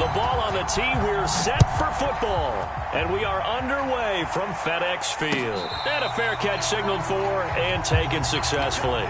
The ball on the tee. We're set for football. And we are underway from FedEx Field. And a fair catch signaled for and taken successfully.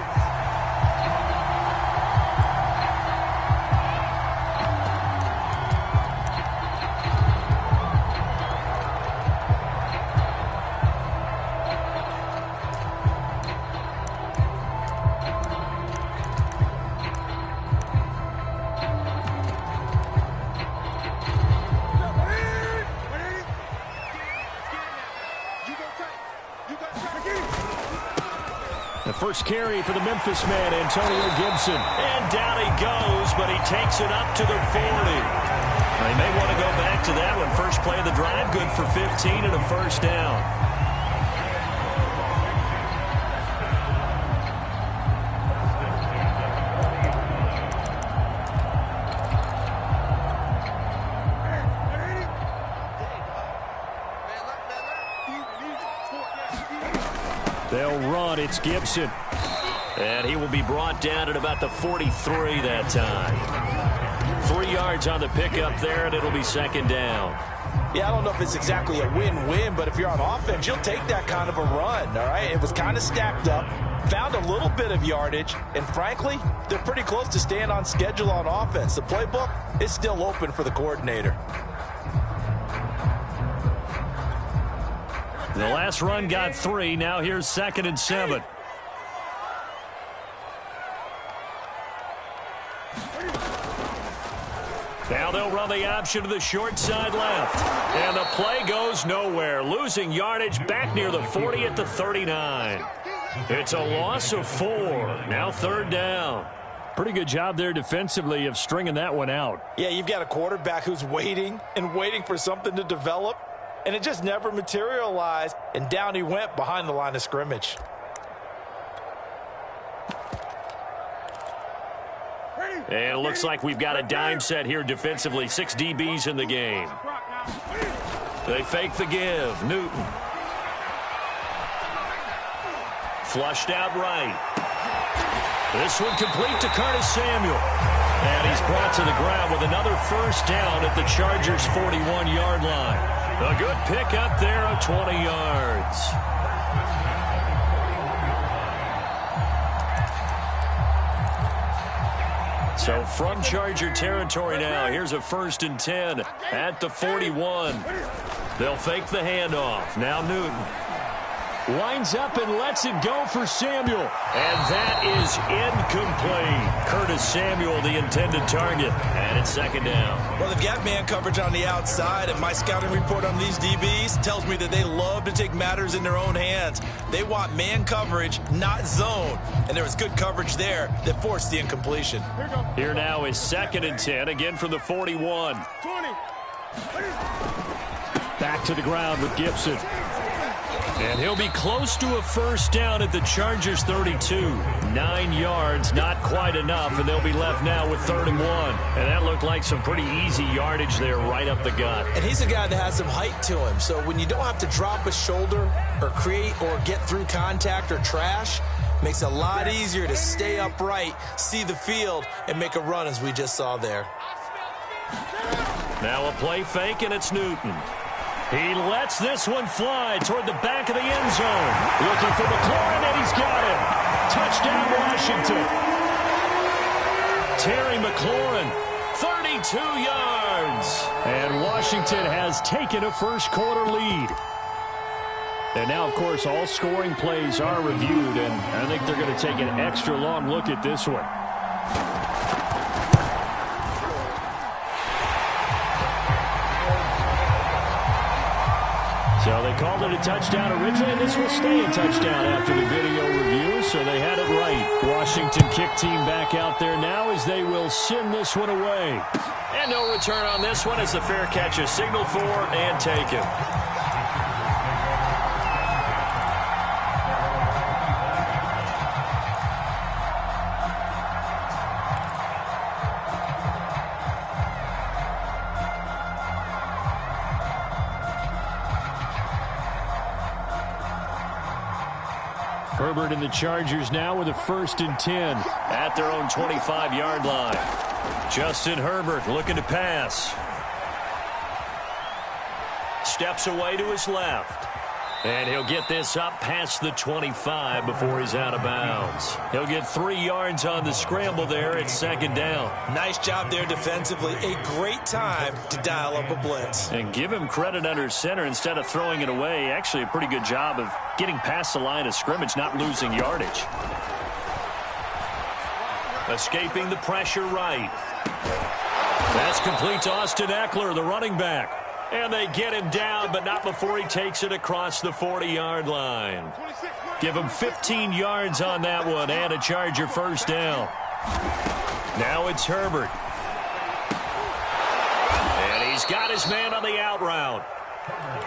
The first carry for the Memphis man, Antonio Gibson. And down he goes, but he takes it up to the 40. They may want to go back to that one. First play of the drive, good for 15 and a first down. They'll run. It's Gibson. And he will be brought down at about the 43 that time. 3 yards on the pickup there, and it'll be second down. Yeah, I don't know if it's exactly a win-win, but if you're on offense, you'll take that kind of a run, all right? It was kind of stacked up, found a little bit of yardage, and frankly, they're pretty close to staying on schedule on offense. The playbook is still open for the coordinator. The last run got 3. Now here's 2nd and 7. Now they'll run the option to the short side left. And the play goes nowhere. Losing yardage back near the 40 at the 39. It's a loss of 4. Now 3rd down. Pretty good job there defensively of stringing that one out. Yeah, you've got a quarterback who's waiting and waiting for something to develop. And it just never materialized, and down he went behind the line of scrimmage. And it looks like we've got a dime set here defensively. 6 DBs in the game. They fake the give. Newton. Flushed out right. This one complete to Curtis Samuel. And he's brought to the ground with another first down at the Chargers' 41-yard line. A good pick up there of 20 yards. So from Charger territory now, here's a 1st and 10 at the 41. They'll fake the handoff. Now Newton. Winds up and lets it go for Samuel. And that is incomplete. Curtis Samuel, the intended target. And it's 2nd down. Well, they've got man coverage on the outside, and my scouting report on these DBs tells me that they love to take matters in their own hands. They want man coverage, not zone. And there was good coverage there that forced the incompletion. Here now is 2nd and 10, again from the 41. Back to the ground with Gibson. And he'll be close to a first down at the Chargers' 32. 9 yards, not quite enough, and they'll be left now with 3rd and 1. And that looked like some pretty easy yardage there right up the gut. And he's a guy that has some height to him, so when you don't have to drop a shoulder or create or get through contact or trash, makes it a lot easier to stay upright, see the field, and make a run as we just saw there. Now a play fake, and it's Newton. He lets this one fly toward the back of the end zone. Looking for McLaurin, and he's got him. Touchdown, Washington. Terry McLaurin, 32 yards. And Washington has taken a first-quarter lead. And now, of course, all scoring plays are reviewed, and I think they're going to take an extra long look at this one. So they called it a touchdown originally, and this will stay a touchdown after the video review, so they had it right. Washington kick team back out there now as they will send this one away. And no return on this one as the fair catch is signaled for and taken. Herbert and the Chargers now with a 1st and 10 at their own 25-yard line. Justin Herbert looking to pass. steps away to his left. And he'll get this up past the 25 before he's out of bounds. He'll get 3 yards on the scramble there at second down. Nice job there defensively. A great time to dial up a blitz. And give him credit under center instead of throwing it away. Actually, a pretty good job of getting past the line of scrimmage, not losing yardage. Escaping the pressure right. That's complete to Austin Eckler, the running back. And they get him down, but not before he takes it across the 40-yard line. Give him 15 yards on that one and a Charger first down. Now it's Herbert. And he's got his man on the out route.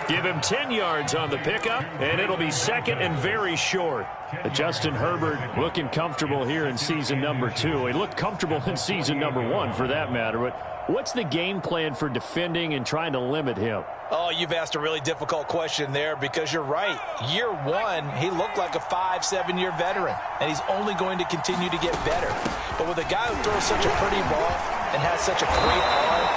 Give him 10 yards on the pickup, and it'll be second and very short. Justin Herbert looking comfortable here in season number 2. He looked comfortable in season number 1 for that matter, but what's the game plan for defending and trying to limit him? Oh, you've asked a really difficult question there because you're right. Year 1, he looked like a 5-7-year veteran, and he's only going to continue to get better. But with a guy who throws such a pretty ball and has such a great arm,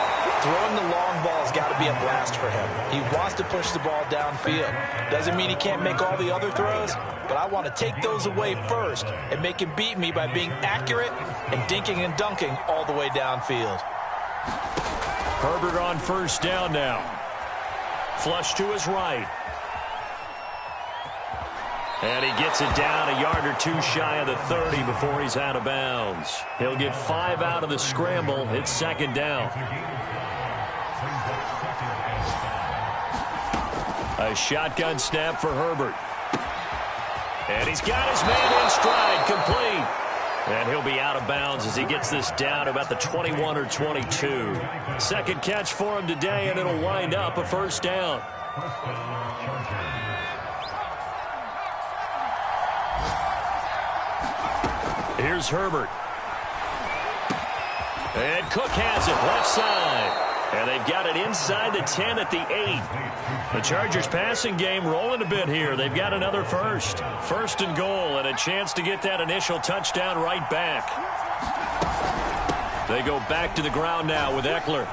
throwing the long ball has got to be a blast for him. He wants to push the ball downfield. Doesn't mean he can't make all the other throws, but I want to take those away first and make him beat me by being accurate and dinking and dunking all the way downfield. Herbert on first down now. Flush to his right. And he gets it down a yard or 2 shy of the 30 before he's out of bounds. He'll get 5 out of the scramble. It's second down. A shotgun snap for Herbert. And he's got his man in stride, complete. And he'll be out of bounds as he gets this down about the 21 or 22. Second catch for him today, and it'll wind up a first down. Here's Herbert. And Cook has it left side. And they've got it inside the 10 at the 8. The Chargers passing game rolling a bit here. They've got another first. First and goal and a chance to get that initial touchdown right back. They go back to the ground now with Eckler.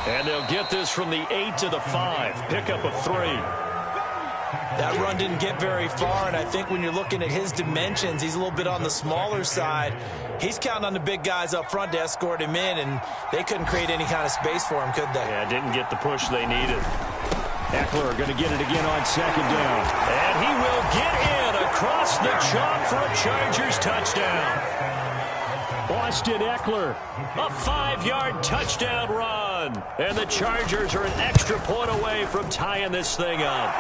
And they'll get this from the 8 to the 5. Pickup of 3. That run didn't get very far, and I think when you're looking at his dimensions, he's a little bit on the smaller side. He's counting on the big guys up front to escort him in, and they couldn't create any kind of space for him, could they? Yeah, didn't get the push they needed. Eckler going to get it again on second down. And he will get in across the chalk for a Chargers touchdown. Austin Eckler, a 5-yard touchdown run. And the Chargers are an extra point away from tying this thing up.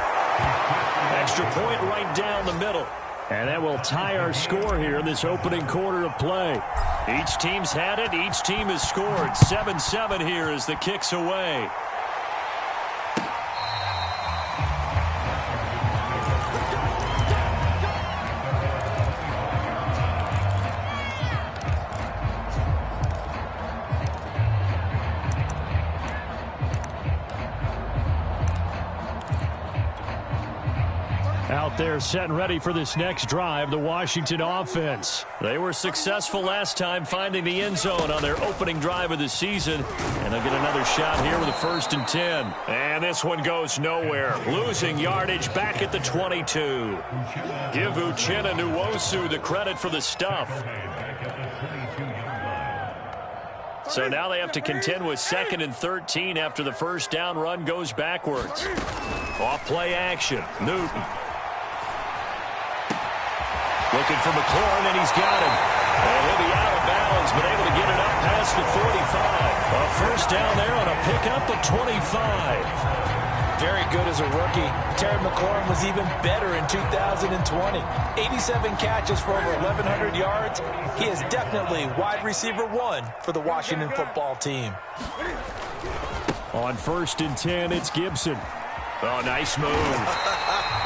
Extra point right down the middle. And that will tie our score here in this opening quarter of play. Each team's had it. Each team has scored. 7-7 here as the kick's away. Out there set and ready for this next drive, the Washington offense. They were successful last time finding the end zone on their opening drive of the season. And they'll get another shot here with a 1st and 10. And this one goes nowhere. Losing yardage back at the 22. Give Uchenna Nwosu the credit for the stuff. So now they have to contend with 2nd and 13 after the first down run goes backwards. Off play action. Newton. Looking for McLaurin, and he's got him. And he'll be out of bounds, but able to get it up past the 45. A first down there on a pickup of 25. Very good as a rookie. Terry McLaurin was even better in 2020. 87 catches for over 1,100 yards. He is definitely wide receiver 1 for the Washington football team. On 1st and 10, it's Gibson. Oh, nice move.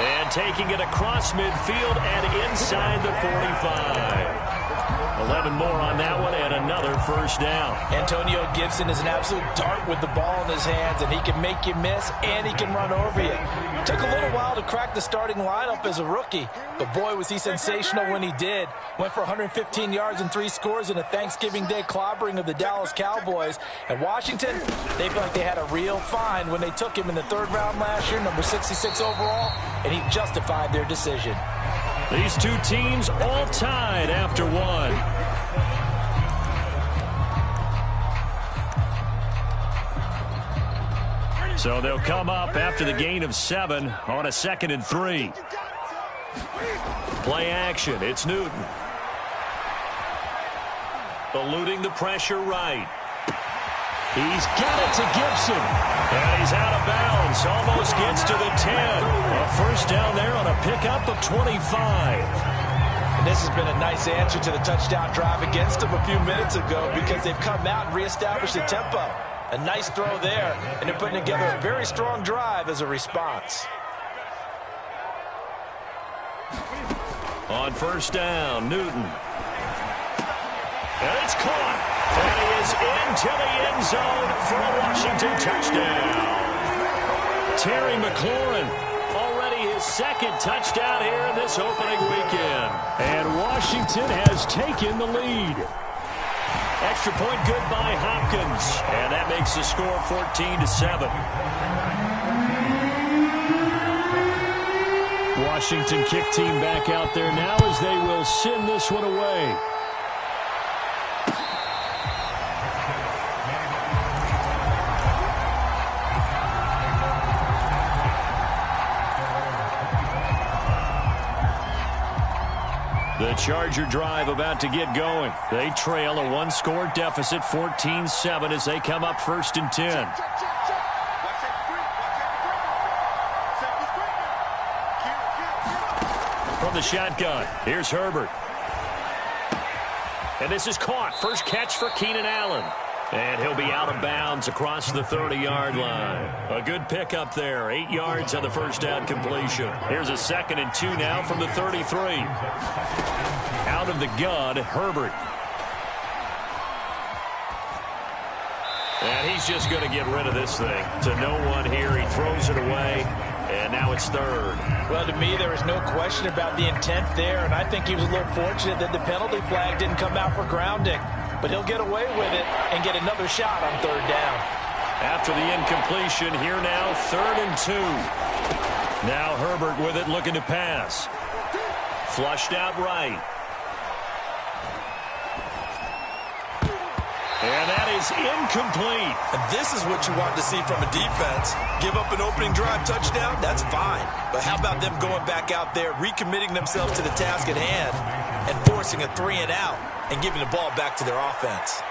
And taking it across midfield and inside the 45. 11 more on that one and another first down. Antonio Gibson is an absolute dart with the ball in his hands, and he can make you miss, and he can run over you. Took a little while to crack the starting lineup as a rookie, but boy, was he sensational when he did. Went for 115 yards and 3 scores in a Thanksgiving Day clobbering of the Dallas Cowboys. And Washington, they feel like they had a real find when they took him in the 3rd round last year, number 66 overall, and he justified their decision. These two teams all tied after one. So they'll come up after the gain of 7 on a 2nd and 3. Play action. It's Newton. Eluding the pressure right. He's got it to Gibson. And he's out of bounds. Almost gets to the 10. A first down there on a pickup of 25. And this has been a nice answer to the touchdown drive against them a few minutes ago because they've come out and reestablished the tempo. A nice throw there, and they're putting together a very strong drive as a response. On first down, Newton. And it's caught. And he is into the end zone for a Washington touchdown. Terry McLaurin, already his 2nd touchdown here in this opening weekend. And Washington has taken the lead. Extra point good by Hopkins. And that makes the score 14-7. Washington kick team back out there now as they will send this one away. The Charger drive about to get going. They trail a 1-score deficit, 14-7, as they come up 1st and 10. From the shotgun, here's Herbert. And this is caught. First catch for Keenan Allen. And he'll be out of bounds across the 30-yard line. A good pickup there. 8 yards on the first down completion. Here's a 2nd and 2 now from the 33. Out of the gun, Herbert. And he's just going to get rid of this thing. To no one here. He throws it away. And now it's 3rd. Well, to me, there is no question about the intent there. And I think he was a little fortunate that the penalty flag didn't come out for grounding. But he'll get away with it and get another shot on 3rd down. After the incompletion, here now, 3rd and 2. Now Herbert with it, looking to pass. Flushed out right. And that is incomplete. And this is what you want to see from a defense. Give up an opening drive touchdown, that's fine. But how about them going back out there, recommitting themselves to the task at hand, and forcing a 3-and-out and giving the ball back to their offense.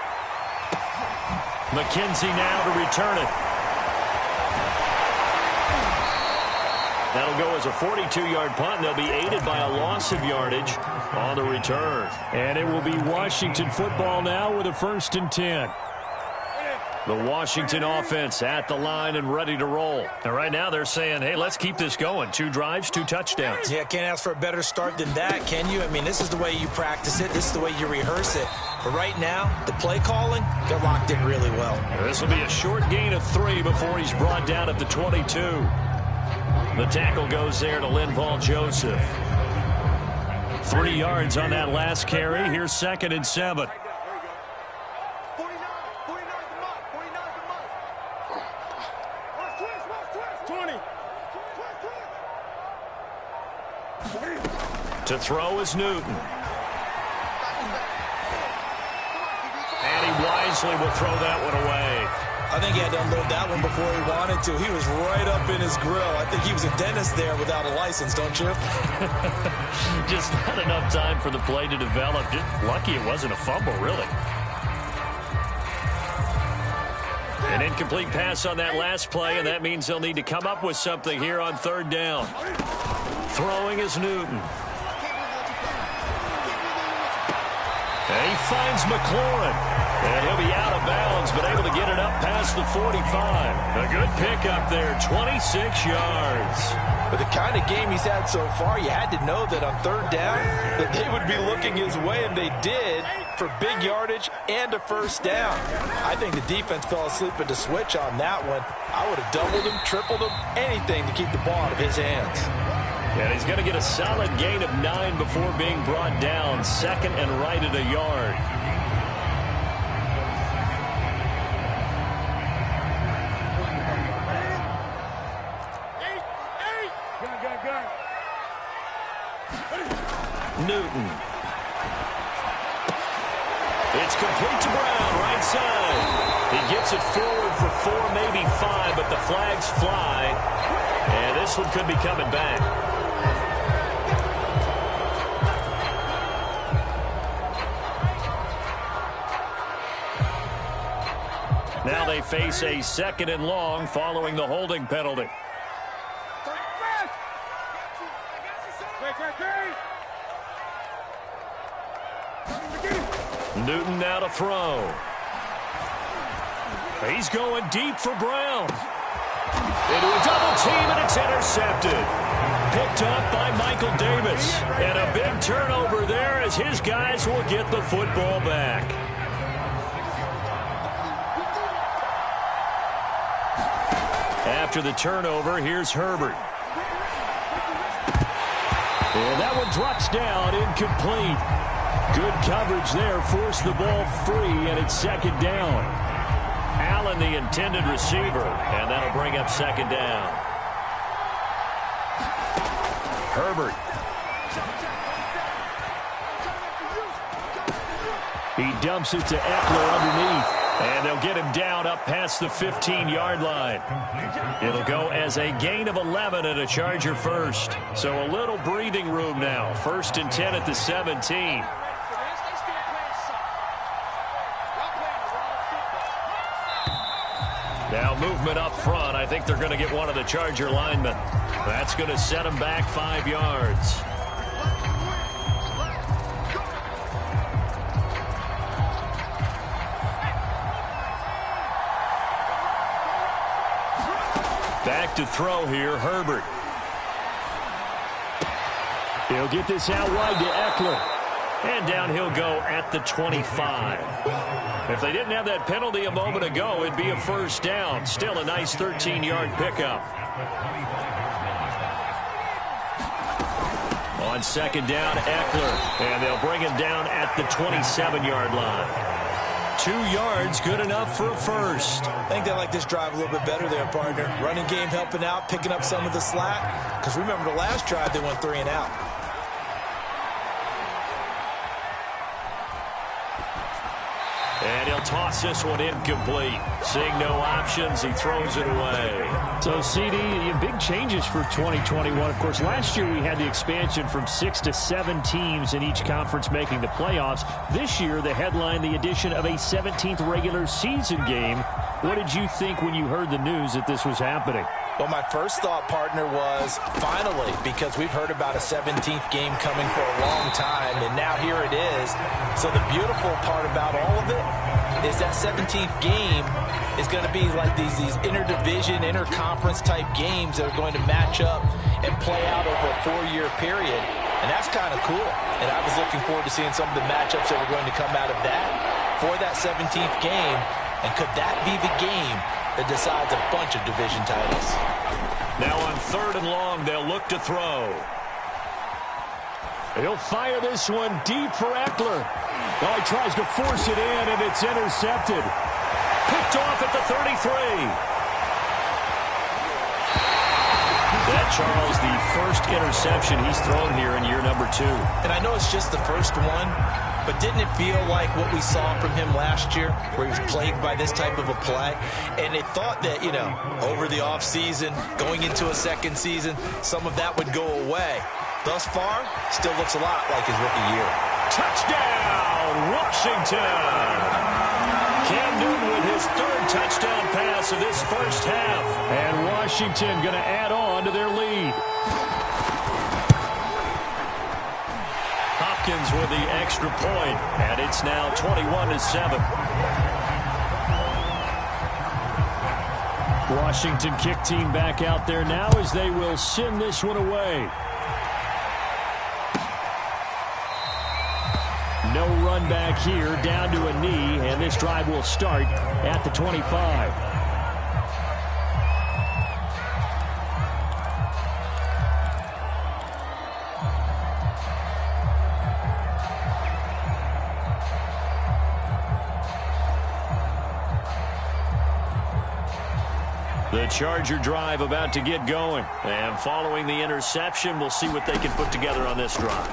McKenzie now to return it. That'll go as a 42-yard punt. They'll be aided by a loss of yardage on the return. And it will be Washington football now with a 1st and 10. The Washington offense at the line and ready to roll. And right now they're saying, hey, let's keep this going. 2 drives, 2 touchdowns. Yeah, can't ask for a better start than that, can you? I mean, this is the way you practice it. This is the way you rehearse it. But right now, the play calling, they're locked in really well. This will be a short gain of 3 before he's brought down at the 22. The tackle goes there to Linval Joseph. 3 yards on that last carry. Here's 2nd and 7. To throw is Newton. And he wisely will throw that one away. I think he had to unload that one before he wanted to. He was right up in his grill. I think he was a dentist there without a license, don't you? Just not enough time for the play to develop. Just lucky it wasn't a fumble, really. An incomplete pass on that last play, and that means they'll need to come up with something here on 3rd down. Throwing is Newton. And he finds McLaurin. And he'll be out of bounds, but able to get it up past the 45. A good pickup there, 26 yards. But the kind of game he's had so far, you had to know that on third down that they would be looking his way, and they did, for big yardage and a first down. I think the defense fell asleep at the switch on that one. I would have doubled him, tripled him, anything to keep the ball out of his hands. And he's going to get a solid gain of 9 before being brought down. Second and right at a yard. Newton. It's complete to Brown, right side. He gets it forward for 4, maybe 5, but the flags fly. And this one could be coming back. Now they face a second and long following the holding penalty. Newton now to throw. He's going deep for Brown. Into a double team, and it's intercepted. Picked up by Michael Davis. And a big turnover there as his guys will get the football back. After the turnover, here's Herbert. And that one drops down, incomplete. Good coverage there, forced the ball free, and it's second down. Allen, the intended receiver, and that'll bring up second down. Herbert. He dumps it to Eckler underneath. And they'll get him down up past the 15-yard line. It'll go as a gain of 11 and a Charger first. So a little breathing room now. 1st and 10 at the 17. Now movement up front. I think they're going to get one of the Charger linemen. That's going to set him back 5 yards. Back to throw here, Herbert. He'll get this out wide to Eckler. And down he'll go at the 25. If they didn't have that penalty a moment ago, it'd be a first down. Still a nice 13-yard pickup. On second down, Eckler. And they'll bring him down at the 27-yard line. 2 yards, good enough for a first. I think they like this drive a little bit better there, partner. Running game helping out, picking up some of the slack. Because remember, the last drive, they went 3 and out. And he'll toss this one incomplete. Seeing no options, he throws it away. So, CD, big changes for 2021. Of course, last year we had the expansion from 6 to 7 teams in each conference making the playoffs. This year, they headlined the addition of a 17th regular season game. What did you think when you heard the news that this was happening? Well, my first thought, partner, was finally, because we've heard about a 17th game coming for a long time, and now here it is. So the beautiful part about all of it is that 17th game is going to be like these interdivision, interconference type games that are going to match up and play out over a 4-year period. And that's kind of cool. And I was looking forward to seeing some of the matchups that were going to come out of that for that 17th game. And could that be the game that decides a bunch of division titles? Now on 3rd and long, they'll look to throw. He'll fire this one deep for Eckler. Oh, he tries to force it in, and it's intercepted. Picked off at the 33. That, Charles, the first interception he's thrown here in year number 2. And I know it's just the first one, but didn't it feel like what we saw from him last year, where he was plagued by this type of a play? And it thought that, over the offseason, going into a second season, some of that would go away. Thus far, still looks a lot like his rookie year. Touchdown, Washington! Cam Newton with his 3rd touchdown pass of this first half. And Washington going to add on to their lead. Hopkins with the extra point, and it's now 21-7. Washington kick team back out there now as they will send this one away. No run back here, down to a knee, and this drive will start at the 25. The Charger drive about to get going. And following the interception, we'll see what they can put together on this drive.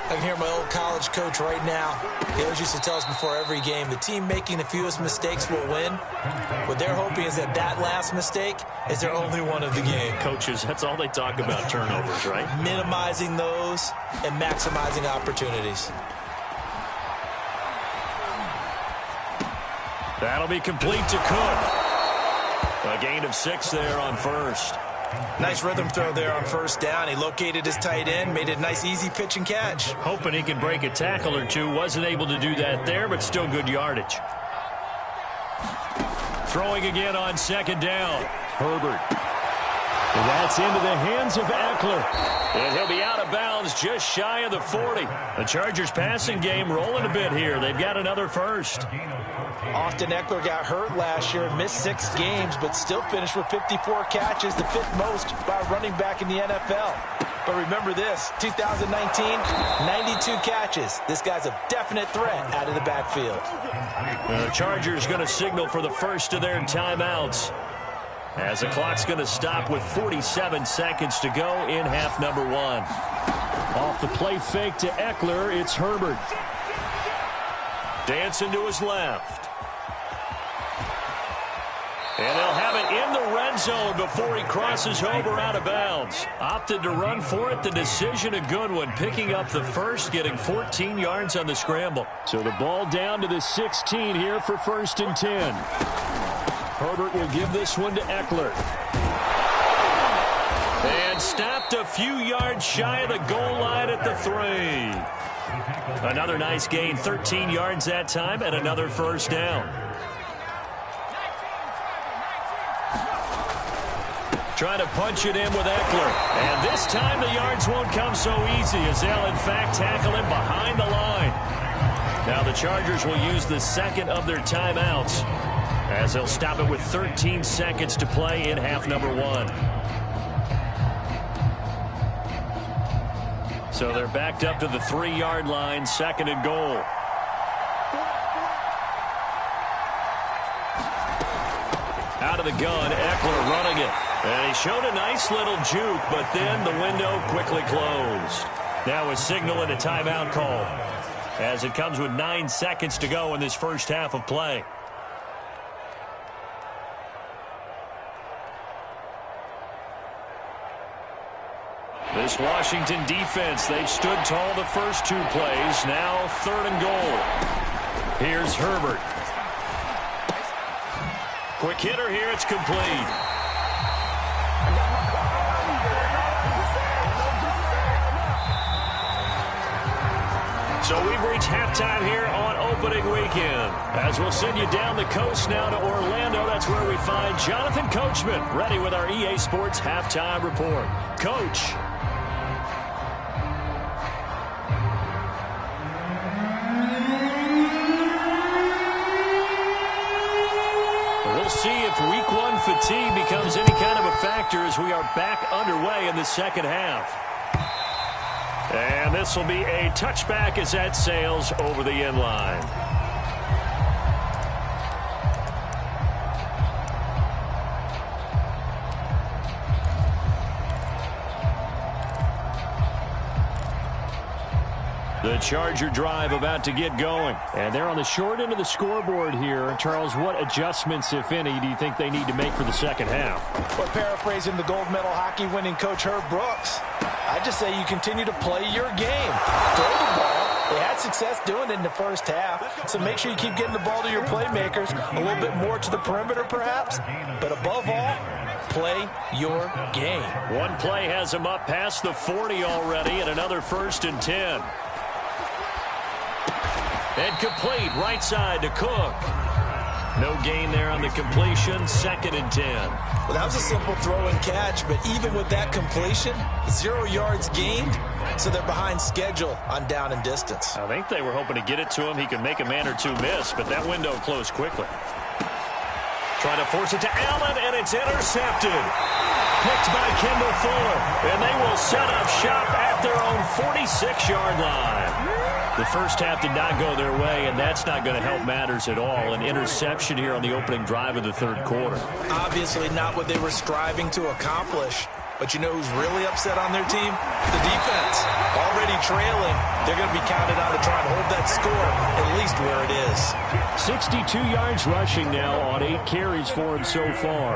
I can hear my old college coach right now. He always used to tell us before every game, the team making the fewest mistakes will win. What they're hoping is that that last mistake is their only one of the game. Coaches, that's all they talk about, turnovers, right? Minimizing those and maximizing opportunities. That'll be complete to Cook. A gain of 6 there on first. Nice rhythm throw there on first down. He located his tight end, made it a nice easy pitch and catch. Hoping he could break a tackle or two. Wasn't able to do that there, but still good yardage. Throwing again on second down. Herbert. And that's into the hands of Eckler. And he'll be out of bounds just shy of the 40. The Chargers passing game rolling a bit here. They've got another first. Austin Eckler got hurt last year, missed 6 games, but still finished with 54 catches, the 5th most by a running back in the NFL. But remember this, 2019, 92 catches. This guy's a definite threat out of the backfield. The Chargers going to signal for the first of their timeouts, as the clock's going to stop with 47 seconds to go in half number 1. Off the play fake to Eckler, it's Herbert. Dancing to his left. And they'll have it in the red zone before he crosses over out of bounds. Opted to run for it. The decision a good one. Picking up the first, getting 14 yards on the scramble. So the ball down to the 16 here for 1st and 10. Herbert will give this one to Eckler. And stopped a few yards shy of the goal line at the 3. Another nice gain, 13 yards that time, and another first down. Trying to punch it in with Eckler. And this time the yards won't come so easy as they'll, in fact, tackle him behind the line. Now the Chargers will use the second of their timeouts as they'll stop it with 13 seconds to play in half number 1. So they're backed up to the 3-yard line, 2nd and goal. Out of the gun, Eckler running it. And he showed a nice little juke, but then the window quickly closed. Now a signal and a timeout call as it comes with 9 seconds to go in this first half of play. This Washington defense, they've stood tall the first 2 plays. Now 3rd and goal. Here's Herbert. Quick hitter here, it's complete. So we've reached halftime here on opening weekend. As we'll send you down the coast now to Orlando, that's where we find Jonathan Coachman, ready with our EA Sports halftime report. Coach. We'll see if week 1 fatigue becomes any kind of a factor as we are back underway in the second half. And this will be a touchback as that sails over the end line. The Charger drive about to get going. And they're on the short end of the scoreboard here. Charles, what adjustments, if any, do you think they need to make for the second half? Well, paraphrasing the gold medal hockey winning coach Herb Brooks, I just say you continue to play your game. Throw the ball. They had success doing it in the first half, so make sure you keep getting the ball to your playmakers, a little bit more to the perimeter perhaps, but above all, play your game. One play has them up past the 40 already, and another 1st and 10. And complete right side to Cook. No gain there on the completion. 2nd and 10. Well, that was a simple throw and catch, but even with that completion, 0 yards gained, so they're behind schedule on down and distance. I think they were hoping to get it to him. He could make a man or two miss, but that window closed quickly. Trying to force it to Allen, and it's intercepted. Picked by Kendall Fuller, and they will set up shop at their own 46-yard line. The first half did not go their way, and that's not going to help matters at all. An interception here on the opening drive of the 3rd quarter. Obviously not what they were striving to accomplish. But you know who's really upset on their team? The defense. Already trailing. They're going to be counted on to try and hold that score, at least where it is. 62 yards rushing now on 8 carries for him so far.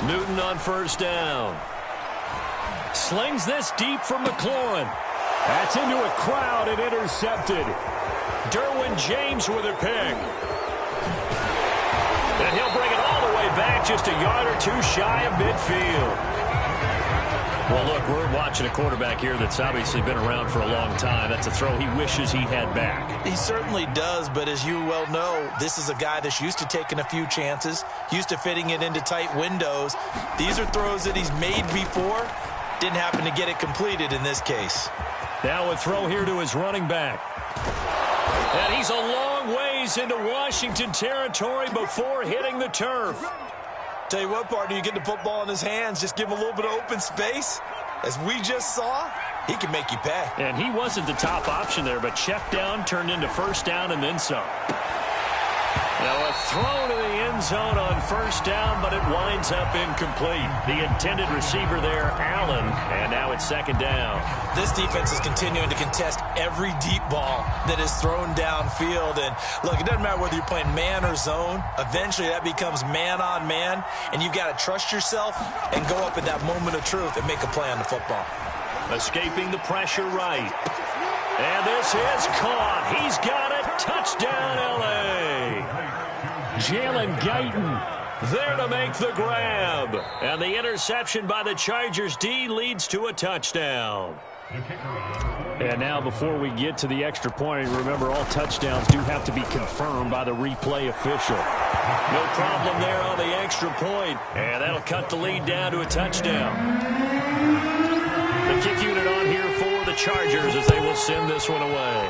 Newton on 1st down. Slings this deep from McLaurin. That's into a crowd and intercepted. Derwin James with a pick. And he'll bring it all the way back, just a yard or two shy of midfield. Well, look, we're watching a quarterback here that's obviously been around for a long time. That's a throw he wishes he had back. He certainly does, but as you well know, this is a guy that's used to taking a few chances, used to fitting it into tight windows. These are throws that he's made before. Didn't happen to get it completed in this case. Now a throw here to his running back. And he's a long ways into Washington territory before hitting the turf. Tell you what, partner, you get the football in his hands, just give him a little bit of open space. As we just saw, he can make you pay. And he wasn't the top option there, but check down turned into 1st down and then some. Now a throw to the end zone on 1st down, but it winds up incomplete. The intended receiver there, Allen, and now it's 2nd down. This defense is continuing to contest every deep ball that is thrown downfield. And look, it doesn't matter whether you're playing man or zone. Eventually that becomes man on man, and you've got to trust yourself and go up at that moment of truth and make a play on the football. Escaping the pressure right. And this is caught. He's got it. Touchdown, L.A. Jalen Guyton there to make the grab. And the interception by the Chargers D leads to a touchdown. And now before we get to the extra point, remember all touchdowns do have to be confirmed by the replay official. No problem there on the extra point. And that'll cut the lead down to a touchdown. The kick unit on here for the Chargers as they will send this one away.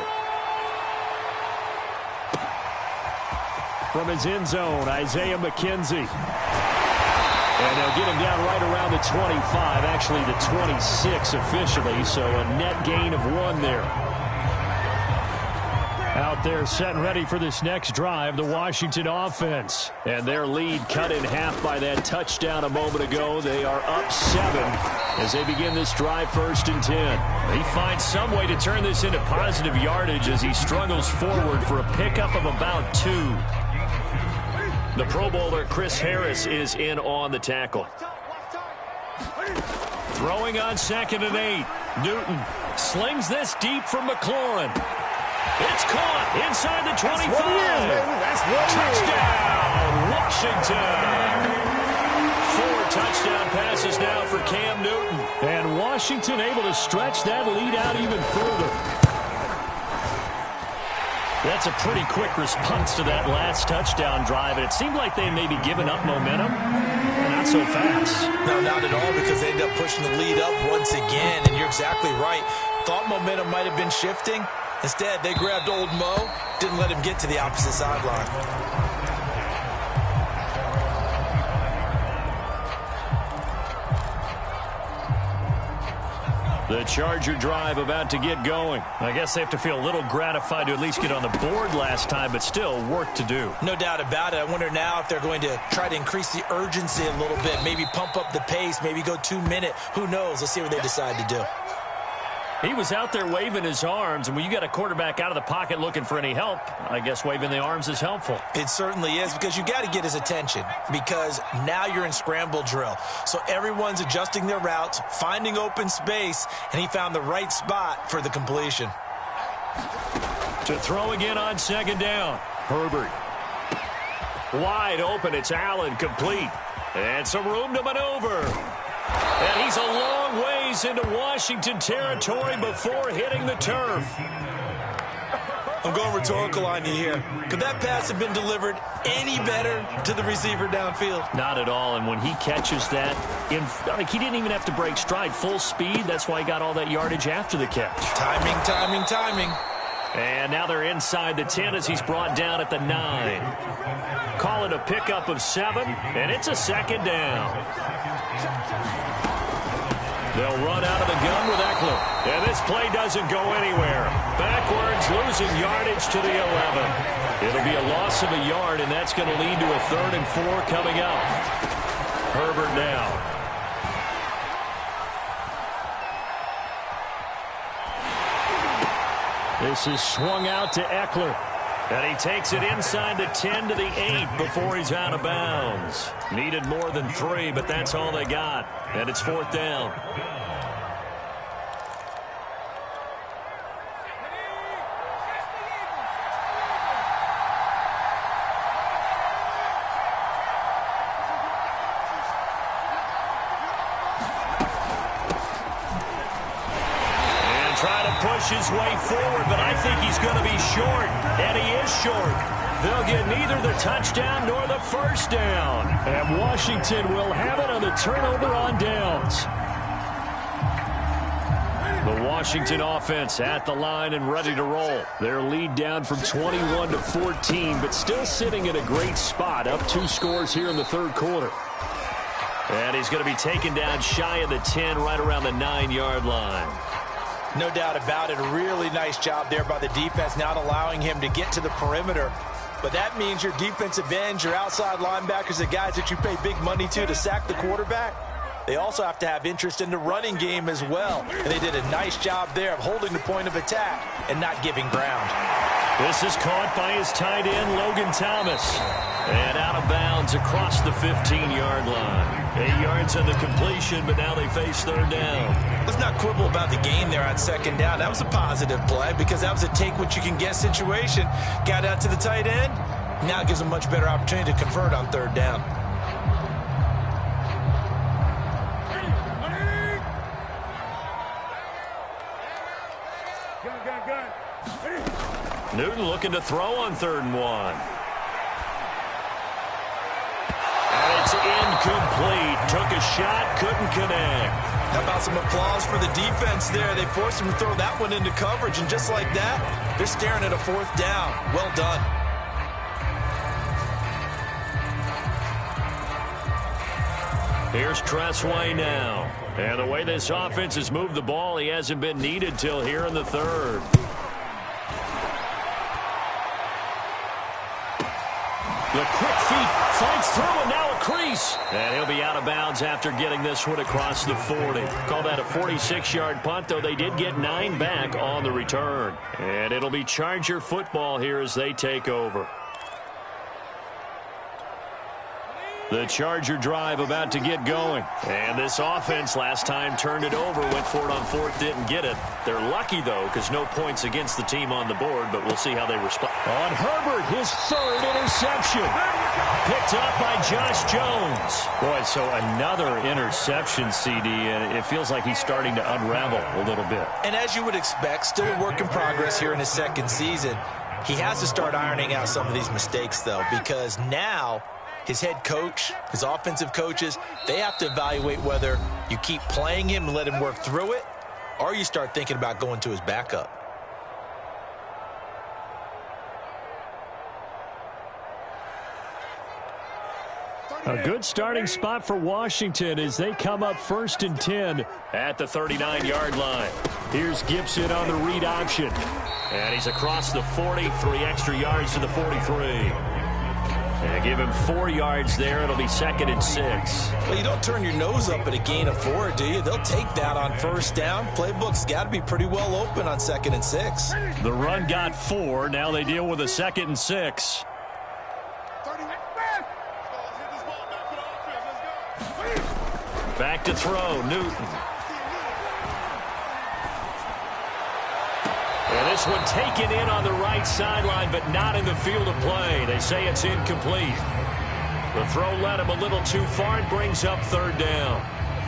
From his end zone, Isaiah McKenzie. And they'll get him down right around the 25, actually the 26 officially, so a net gain of 1 there. Out there set and ready for this next drive, the Washington offense. And their lead cut in half by that touchdown a moment ago. They are up 7 as they begin this drive 1st and 10. He finds some way to turn this into positive yardage as he struggles forward for a pickup of about 2. The Pro Bowler Chris Harris is in on the tackle. Throwing on 2nd and 8. Newton slings this deep from McLaurin. It's caught inside the 25. That's what it is, baby. Touchdown, Washington. 4 touchdown passes now for Cam Newton. And Washington able to stretch that lead out even further. That's a pretty quick response to that last touchdown drive, and it seemed like they may be giving up momentum. Not so fast. No, not at all, because they ended up pushing the lead up once again, and you're exactly right. Thought momentum might have been shifting. Instead, they grabbed old Mo, didn't let him get to the opposite sideline. The Charger drive about to get going. I guess they have to feel a little gratified to at least get on the board last time, but still work to do. No doubt about it. I wonder now if they're going to try to increase the urgency a little bit, maybe pump up the pace, maybe go 2-minute. Who knows? Let's see what they decide to do. He was out there waving his arms, and when you got a quarterback out of the pocket looking for any help, I guess waving the arms is helpful. It certainly is, because you got to get his attention, because now you're in scramble drill. So everyone's adjusting their routes, finding open space, and he found the right spot for the completion. To throw again on 2nd down. Herbert. Wide open, it's Allen, complete. And some room to maneuver. And he's a long ways into Washington territory before hitting the turf. I'm going rhetorical on you here. Could that pass have been delivered any better to the receiver downfield? Not at all, and when he catches that, he didn't even have to break stride. Full speed, that's why he got all that yardage after the catch. Timing, timing, timing. And now they're inside the 10 as he's brought down at the 9. Call it a pickup of 7, and it's a second down. They'll run out of the gun with Eckler. And this play doesn't go anywhere. Backwards, losing yardage to the 11. It'll be a loss of a yard, and that's going to lead to a 3rd and 4 coming up. Herbert now. This is swung out to Eckler. And he takes it inside the 10 to the 8 before he's out of bounds. Needed more than 3, but that's all they got. And it's 4th down. Push his way forward, but I think he's going to be short, and he is short. They'll get neither the touchdown nor the first down, and Washington will have it on the turnover on downs. The Washington offense at the line and ready to roll. Their lead down from 21 to 14, but still sitting in a great spot, up 2 scores here in the 3rd quarter. And he's going to be taken down shy of the 10, right around the 9-yard line. No doubt about it. A really nice job there by the defense, not allowing him to get to the perimeter. But that means your defensive ends, your outside linebackers, the guys that you pay big money to sack the quarterback, they also have to have interest in the running game as well. And they did a nice job there of holding the point of attack and not giving ground. This is caught by his tight end, Logan Thomas. And out of bounds across the 15-yard line. 8 yards on the completion, but now they face 3rd down. Let's not quibble about the gain there on 2nd down. That was a positive play because that was a take-what-you-can-get situation. Got out to the tight end. Now it gives them a much better opportunity to convert on 3rd down. Newton looking to throw on 3rd and 1. And it's incomplete. Took a shot, couldn't connect. How about some applause for the defense there? They forced him to throw that one into coverage, and just like that, they're staring at a 4th down. Well done. Here's Tressway now. And the way this offense has moved the ball, he hasn't been needed till here in the 3rd. The quick feet fights through, and now a crease. And he'll be out of bounds after getting this one across the 40. Call that a 46-yard punt, though they did get 9 back on the return. And it'll be Charger football here as they take over. The Charger drive about to get going. And this offense last time turned it over, went for it on 4th, didn't get it. They're lucky, though, because no points against the team on the board, but we'll see how they respond. On Herbert, his 3rd interception. Picked up by Josh Jones. Boy, so another interception, CD, and it feels like he's starting to unravel a little bit. And as you would expect, still a work in progress here in his 2nd season. He has to start ironing out some of these mistakes, though, because now his head coach, his offensive coaches, they have to evaluate whether you keep playing him and let him work through it, or you start thinking about going to his backup. A good starting spot for Washington as they come up 1st and 10 at the 39-yard line. Here's Gibson on the read option. And he's across the 40, 3 extra yards to the 43. And give him 4 yards there. It'll be 2nd and 6. Well, you don't turn your nose up at a gain of 4, do you? They'll take that on 1st down. Playbook's got to be pretty well open on 2nd and 6. The run got 4. Now they deal with a 2nd and 6. Back to throw, Newton. And this one taken in on the right sideline, but not in the field of play. They say it's incomplete. The throw led him a little too far and brings up 3rd down.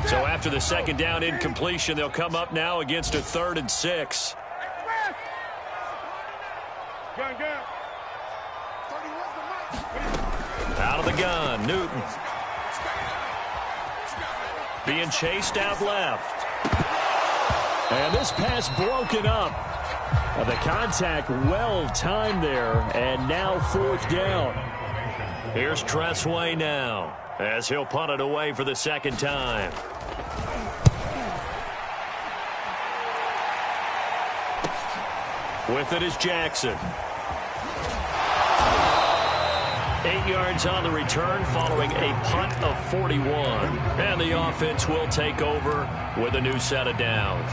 So after the 2nd down incompletion, they'll come up now against a 3rd and 6. Out of the gun, Newton. Being chased out left. And this pass broken up. The contact well timed there, and now fourth down. Here's Tressway now, as he'll punt it away for the second time. With it is Jackson. 8 yards on the return following a punt of 41. And the offense will take over with a new set of downs.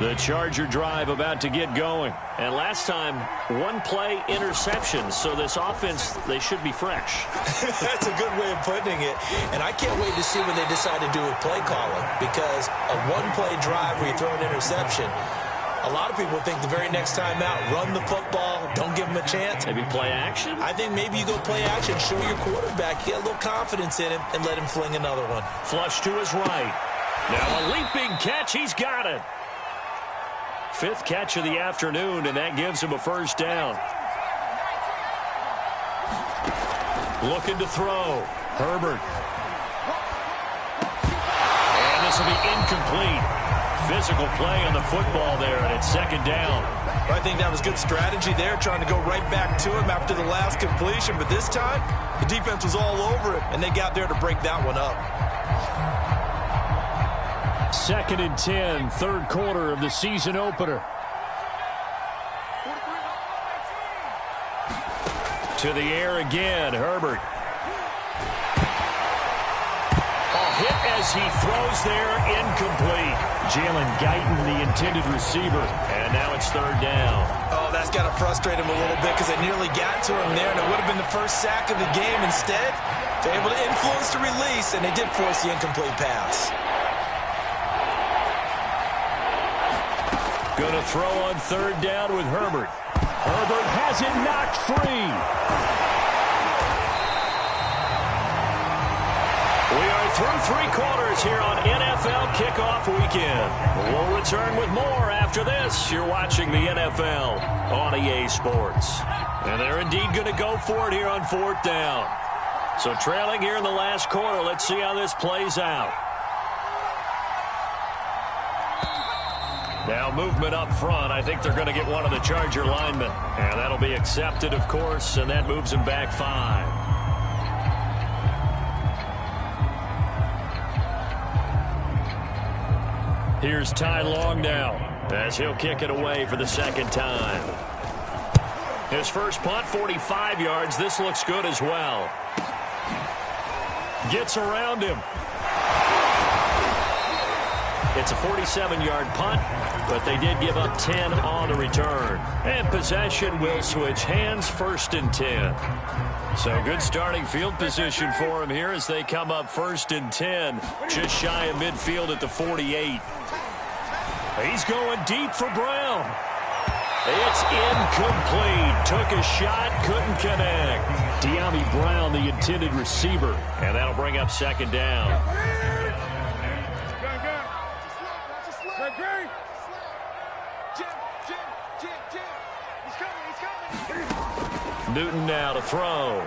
The Charger drive about to get going. And last time, one play interception. So this offense, they should be fresh. That's a good way of putting it. And I can't wait to see what they decide to do with play calling. Because a one-play drive where you throw an interception, a lot of people think the very next time out, run the football, don't give them a chance. Maybe play action? I think maybe you go play action, show your quarterback, get a little confidence in him, and let him fling another one. Flush to his right. Now a leaping catch, he's got it. 5th catch of the afternoon, and that gives him a first down. Looking to throw. Herbert. And this will be incomplete. Physical play on the football there, and it's second down. I think that was good strategy there, trying to go right back to him after the last completion. But this time, the defense was all over it, and they got there to break that one up. 2nd and 10, third quarter of the season opener. To the air again, Herbert. Hit as he throws there, incomplete. Jalen Guyton, the intended receiver. And now it's third down. Oh, that's got to frustrate him a little bit because they nearly got to him there, and it would have been the first sack of the game. Instead, they're able to influence the release, and they did force the incomplete pass. Gonna throw on third down with Herbert. Herbert has it knocked free. We are through 3 quarters here on NFL Kickoff Weekend. We'll return with more after this. You're watching the NFL on EA Sports. And they're indeed going to go for it here on 4th down. So trailing here in the last quarter, let's see how this plays out. Now movement up front. I think they're going to get one of the Charger linemen. And that'll be accepted, of course, and that moves him back 5. Here's Ty Long now, as he'll kick it away for the second time. His first punt, 45 yards. This looks good as well. Gets around him. It's a 47-yard punt, but they did give up 10 on the return. And possession will switch hands, 1st and 10. So good starting field position for him here as they come up 1st and 10, just shy of midfield at the 48. He's going deep for Brown. It's incomplete. Took a shot, couldn't connect. De'Ami Brown, the intended receiver. And that'll bring up second down. Newton now to throw.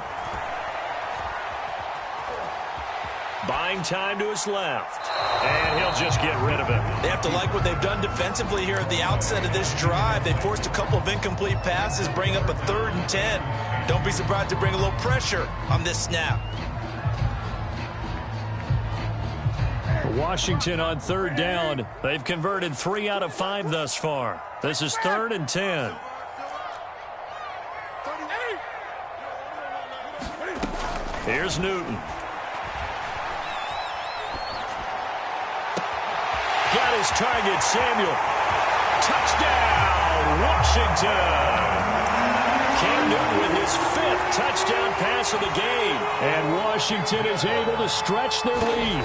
Buying time to his left. And he'll just get rid of it. They have to like what they've done defensively here at the outset of this drive. They forced a couple of incomplete passes, bring up a 3rd and 10. Don't be surprised to bring a little pressure on this snap. Washington on 3rd down. They've converted 3 out of 5 thus far. This is 3rd and 10. Here's Newton. Got his target, Samuel. Touchdown, Washington. Cam Newton with his 5th touchdown pass of the game. And Washington is able to stretch their lead.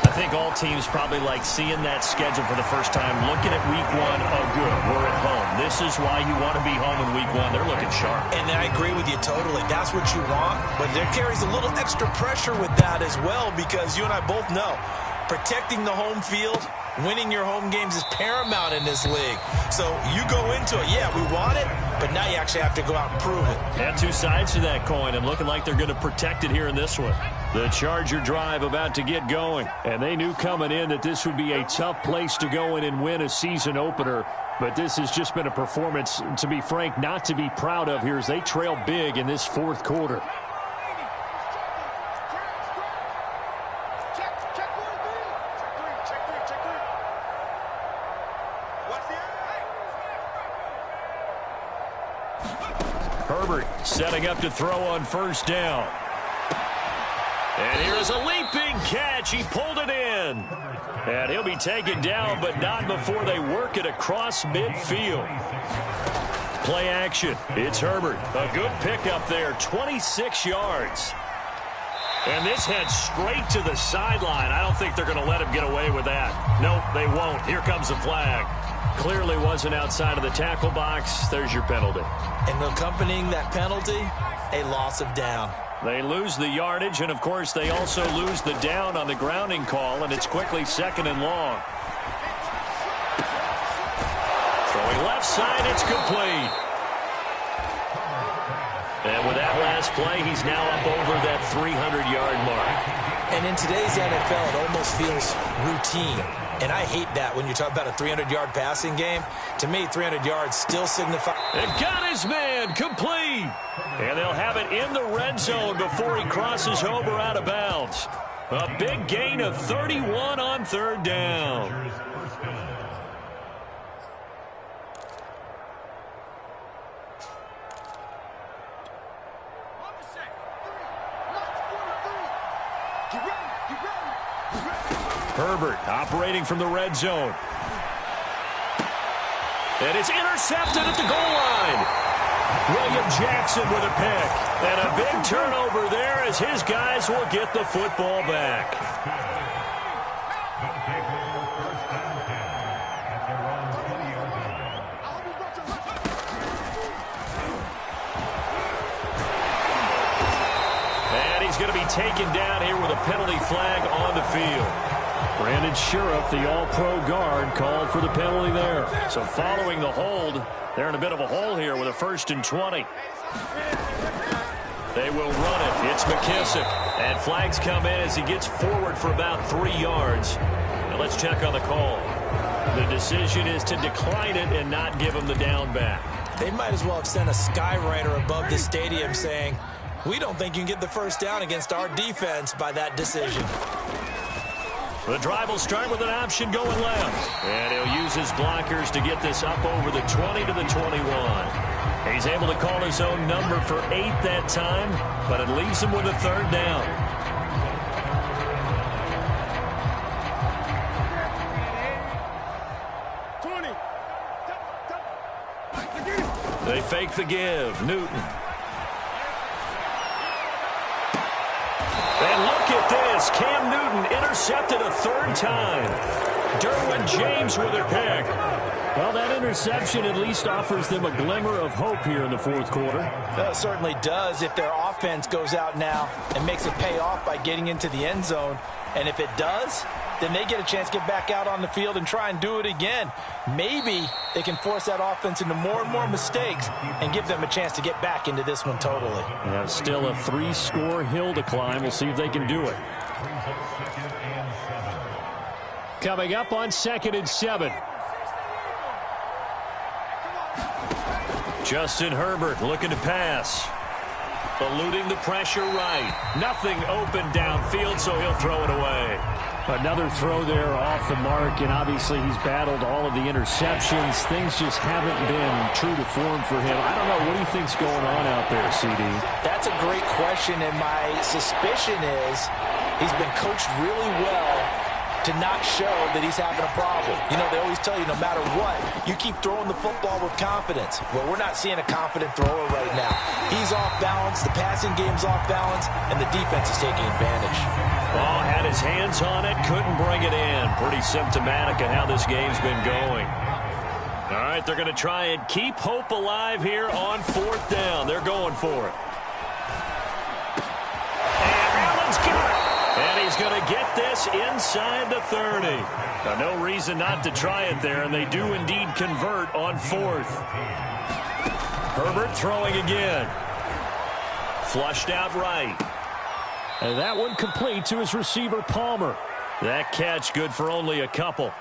I think all teams probably like seeing that schedule for the first time, looking at week 1. Oh, good, we're at home. This is why you want to be home in week 1. They're looking sharp. And I agree with you totally. That's what you want. But there carries a little extra pressure with that as well because you and I both know protecting the home field, winning your home games is paramount in this league. So you go into it, yeah, we want it, but now you actually have to go out and prove it. And two sides to that coin, and looking like they're going to protect it here in this one. The Charger drive about to get going. And they knew coming in that this would be a tough place to go in and win a season opener. But this has just been a performance, to be frank, not to be proud of here as they trail big in this fourth quarter. Herbert setting up to throw on first down. And here's a leaping catch. He pulled it in. And he'll be taken down, but not before they work it across midfield. Play action. It's Herbert. A good pickup there, 26 yards. And this heads straight to the sideline. I don't think they're going to let him get away with that. Nope, they won't. Here comes the flag. Clearly wasn't outside of the tackle box. There's your penalty. And accompanying that penalty, a loss of down. They lose the yardage, and, of course, they also lose the down on the grounding call, and it's quickly second and long. Throwing left side, it's complete. And with that last play, he's now up over that 300-yard mark. And in today's NFL, it almost feels routine. And I hate that when you talk about a 300-yard passing game. To me, 300 yards still signify. And got his man complete. And they'll have it in the red zone before he crosses over out of bounds. A big gain of 31 on third down. Herbert operating from the red zone. And it's intercepted at the goal line. William Jackson with a pick. And a big turnover there as his guys will get the football back. And he's going to be taken down here with a penalty flag on the field. Brandon Sheriff, the all-pro guard, called for the penalty there. So following the hold, they're in a bit of a hole here with a 1st and 20. They will run it. It's McKissick. And flags come in as he gets forward for about 3 yards. Now let's check on the call. The decision is to decline it and not give him the down back. They might as well have sent a skywriter above the stadium saying, we don't think you can get the first down against our defense by that decision. The drive will start with an option going left. And he'll use his blockers to get this up over the 20 to the 21. He's able to call his own number for 8 that time, but it leaves him with a third down. They fake the give. Newton. And look at this. Cam Newton intercepted a 3rd time. Derwin James with a pick. Well, that interception at least offers them a glimmer of hope here in the fourth quarter. It certainly does if their offense goes out now and makes it pay off by getting into the end zone. And if it does, then they get a chance to get back out on the field and try and do it again. Maybe they can force that offense into more and more mistakes and give them a chance to get back into this one totally. Yeah, still a 3-score hill to climb. We'll see if they can do it. Coming up on 2nd and 7. Justin Herbert looking to pass. Eluding the pressure right. Nothing open downfield, so he'll throw it away. Another throw there off the mark, and obviously he's battled all of the interceptions. Things just haven't been true to form for him. I don't know. What do you think's going on out there, CD? That's a great question, and my suspicion is he's been coached really well to not show that he's having a problem. You know, they always tell you no matter what, you keep throwing the football with confidence. Well, we're not seeing a confident thrower right now. He's off balance, the passing game's off balance, and the defense is taking advantage. Ball had his hands on it, couldn't bring it in. Pretty symptomatic of how this game's been going. All right, they're going to try and keep hope alive here on 4th down. They're going for it. And Allen's got it. And he's he's going to get this inside the 30. Now, no reason not to try it there, and they do indeed convert on 4th. Herbert throwing again. Flushed out right. And that one complete to his receiver, Palmer. That catch good for only a couple.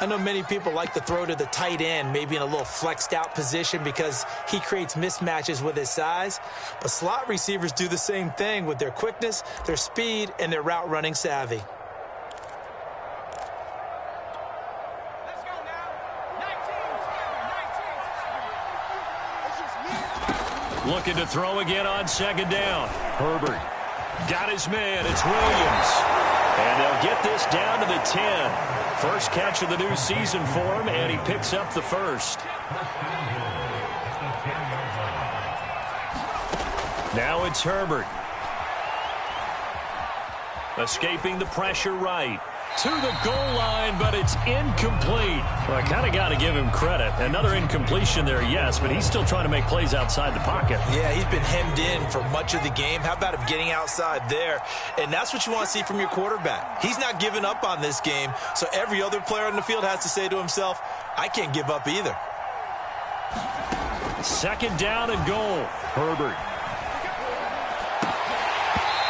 I know many people like to throw to the tight end, maybe in a little flexed out position because he creates mismatches with his size. But slot receivers do the same thing with their quickness, their speed, and their route running savvy. Looking to throw again on 2nd down. Herbert got his man. It's Williams. And they'll get this down to the 10. First catch of the new season for him, and he picks up the first. Now it's Herbert. Escaping the pressure right. To the goal line, but it's incomplete. Well, I kind of got to give him credit. Another incompletion there, yes, but he's still trying to make plays outside the pocket. Yeah, he's been hemmed in for much of the game. How about him getting outside there? And that's what you want to see from your quarterback. He's not giving up on this game, so every other player on the field has to say to himself, I can't give up either. 2nd down and goal. Herbert.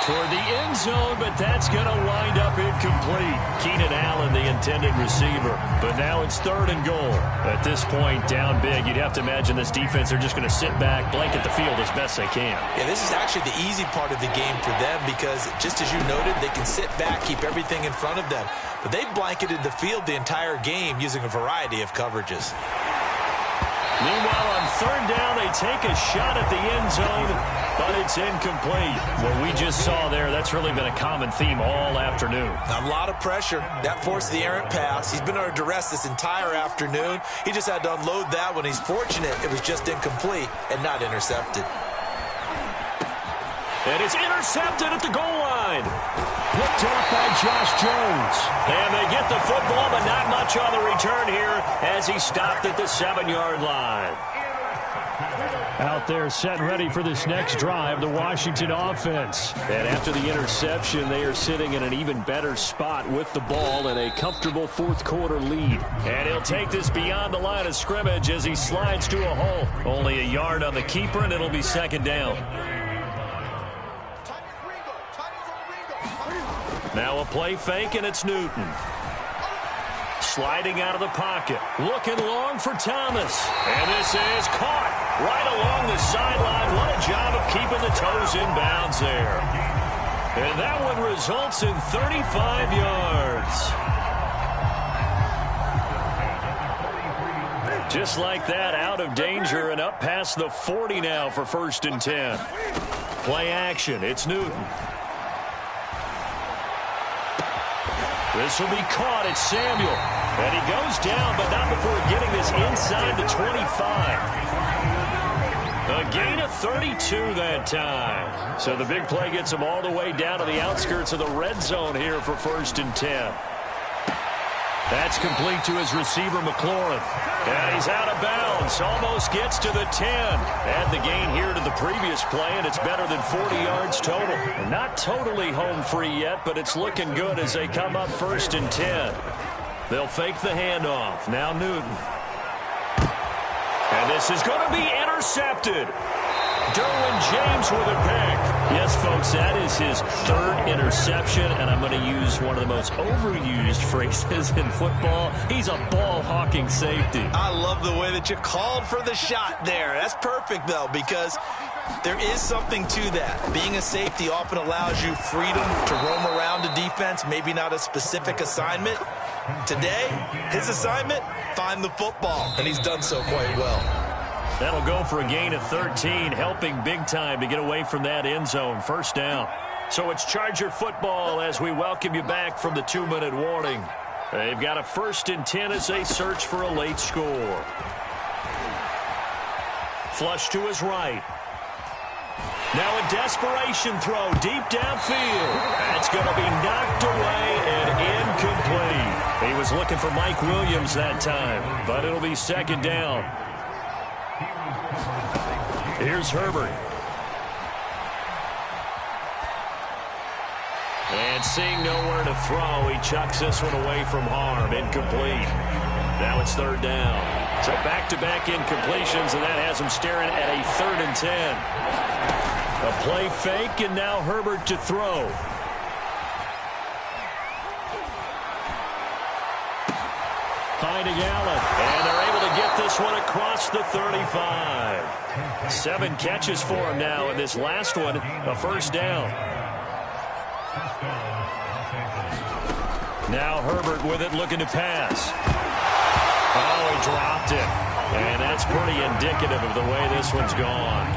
Toward the end zone, but that's going to wind up incomplete. Keenan Allen, the intended receiver. But now it's 3rd and goal. At this point, down big, you'd have to imagine this defense are just going to sit back, blanket the field as best they can. Yeah, this is actually the easy part of the game for them because, just as you noted, they can sit back, keep everything in front of them. But they've blanketed the field the entire game using a variety of coverages. Meanwhile, on 3rd down, they take a shot at the end zone, but it's incomplete. What we just saw there, that's really been a common theme all afternoon. A lot of pressure. That forced the errant pass. He's been under duress this entire afternoon. He just had to unload that when he's fortunate it was just incomplete and not intercepted. And it's intercepted at the goal line. Picked off by Josh Jones. And they get the football, but not much on the return here as he stopped at the 7-yard line. Out there set ready for this next drive, the Washington offense. And after the interception, they are sitting in an even better spot with the ball and a comfortable 4th quarter lead. And he'll take this beyond the line of scrimmage as he slides to a hole. Only a yard on the keeper, and it'll be 2nd down. Now a play fake, and it's Newton. Sliding out of the pocket. Looking long for Thomas. And this is caught right along the sideline. What a job of keeping the toes in bounds there. And that one results in 35 yards. Just like that, out of danger and up past the 40 now for 1st and 10. Play action. It's Newton. This will be caught. It's Samuel. And he goes down, but not before getting this inside the 25. A gain of 32 that time. So the big play gets him all the way down to the outskirts of the red zone here for 1st and 10. That's complete to his receiver, McLaurin. And he's out of bounds. Almost gets to the 10. Add the gain here to the previous play, and it's better than 40 yards total. Not totally home free yet, but it's looking good as they come up 1st and 10. They'll fake the handoff. Now Newton. And this is going to be intercepted. Derwin James with a pick. Yes, folks, that is his 3rd interception, and I'm going to use one of the most overused phrases in football. He's a ball-hawking safety. I love the way that you called for the shot there. That's perfect, though, because there is something to that. Being a safety often allows you freedom to roam around a defense, maybe not a specific assignment. Today, his assignment, find the football, and he's done so quite well. That'll go for a gain of 13, helping big time to get away from that end zone. 1st down. So it's Charger football as we welcome you back from the 2-minute warning. They've got a 1st and 10 as they search for a late score. Flush to his right. Now a desperation throw deep downfield. That's going to be knocked away and incomplete. He was looking for Mike Williams that time, but it'll be 2nd down. Here's Herbert. And seeing nowhere to throw, he chucks this one away from harm. Incomplete. Now it's third down. So back-to-back incompletions, and that has him staring at a 3rd and 10. A play fake, and now Herbert to throw. Finding Allen, and they're able to get this one across the 35. 7 catches for him now, and this last one, a first down. Now Herbert with it, looking to pass. Oh, he dropped it. And that's pretty indicative of the way this one's gone.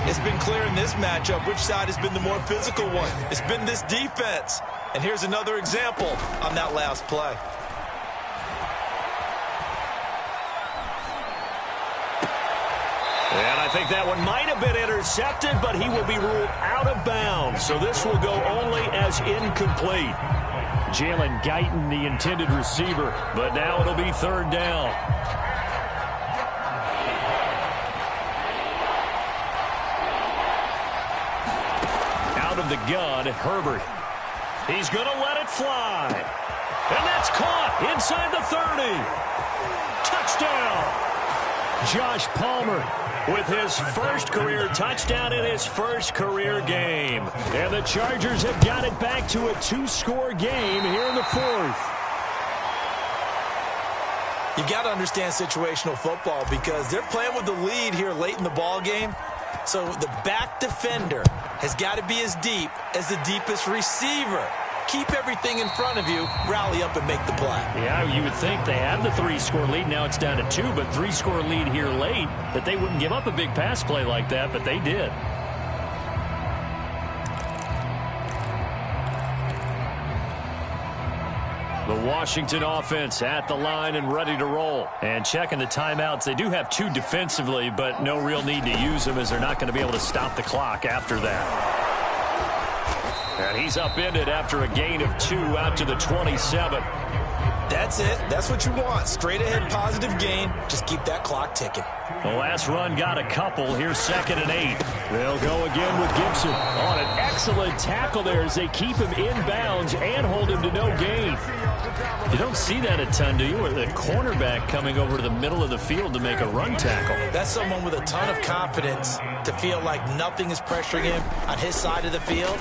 It's been clear in this matchup which side has been the more physical one. It's been this defense. And here's another example on that last play. And I think that one might have been intercepted, but he will be ruled out of bounds. So this will go only as incomplete. Jalen Guyton, the intended receiver. But now it'll be third down. Out of the gun, Herbert. He's going to let it fly. And that's caught inside the 30. Touchdown. Josh Palmer with his first career touchdown in his first career game. And the Chargers have got it back to a 2-score game here in the 4th. You've got to understand situational football because they're playing with the lead here late in the ball game. So the back defender has got to be as deep as the deepest receiver. Keep everything in front of you, rally up and make the play. Yeah, you would think they have the 3-score lead. Now it's down to 2, but 3-score lead here late, that they wouldn't give up a big pass play like that, but they did. The Washington offense at the line and ready to roll. And checking the timeouts. They do have 2 defensively, but no real need to use them as they're not going to be able to stop the clock after that. And he's upended after a gain of 2 out to the 27. That's it. That's what you want. Straight ahead positive gain. Just keep that clock ticking. The last run got a couple. Here's 2nd and 8. They'll go again with Gibson. On an excellent tackle there as they keep him in bounds and hold him to no gain. You don't see that a ton, do you? Or the cornerback coming over to the middle of the field to make a run tackle. That's someone with a ton of confidence to feel like nothing is pressuring him on his side of the field.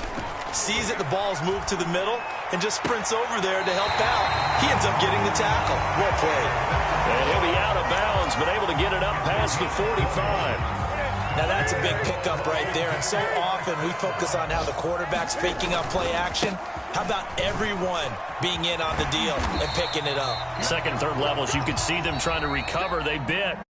Sees that the ball's moved to the middle and just sprints over there to help out. He ends up getting the tackle. Well played. And he'll be out of bounds, but able to get it up past the 45. Now that's a big pickup right there, and so often we focus on how the quarterback's faking up play action. How about everyone being in on the deal and picking it up? 2nd and 3rd levels, you could see them trying to recover. They bit.